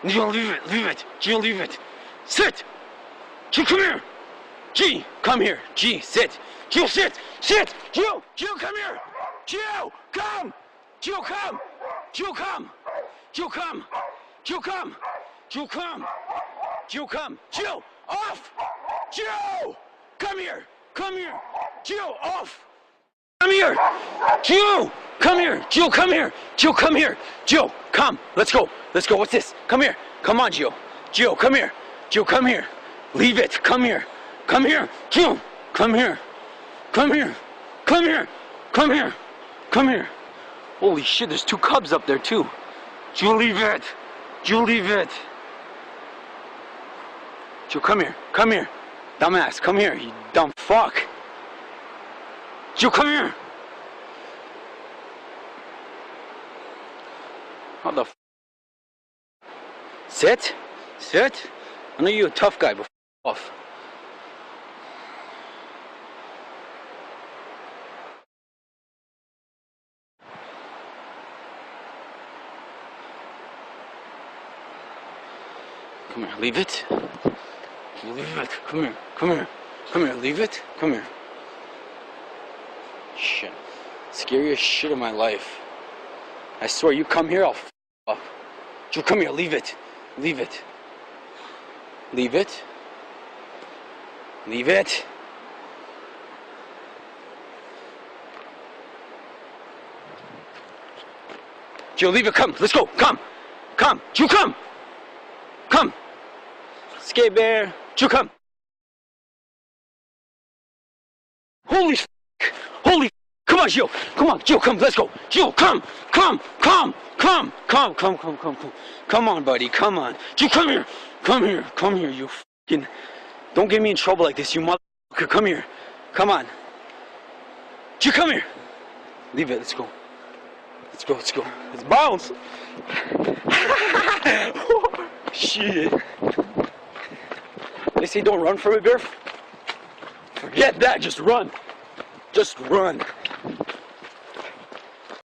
No, leave it, leave it. Jill, leave it. Sit. Jill, come here. G, come here. G, sit. Jill, sit. Sit. Jill, Jill, come here. Jill, come. Jill, come. Jill, come. Jill, come. Jill, come. Jill, come. Jill, come. Jill, off. Jill, come here. Come here. Jill, off. Come here. Jill, come here. Jill, come here. Jill, come here. Jill, come. Let's go. Let's go. What's this? Come here. Come on, Jill. Jill, come here. Jill, come here. Leave it. Come here. Come here. Jill, come here. Come here. Come here. Come here. Come here. Holy shit, there's 2 cubs up there too. Jill, leave it. Jill, leave it. Jill, come here. Come here. Dumbass, come here, you dumb fuck. Jill, come here. How the f? Sit. Sit. I know you're a tough guy, but f off. Come here, leave it. Leave it. Come here. Come here. Come here. Leave it. Come here. Shit. Scariest shit of my life. I swear, you come here, I'll f up. Jill, come here. Leave it. Leave it. Leave it. Leave it. Jill, leave it. Come. Let's go. Come. Come. Jill, come. Come. Skate bear. Jill, come. Holy f***. Holy f***. Come on, Jill. Come on, Jill, come. Let's go. Jill, come. Come. Come. Come. Come. Come. Come. Come. Come. Come on, buddy. Come on. Jill, come here. Come here. Come here, you f***ing. Don't get me in trouble like this, you motherfucker. Come here. Come on. Jill, come here. Leave it. Let's go. Let's go. Let's go. Let's bounce. Shit. They say don't run from a bear. Forget that, just run. Just run.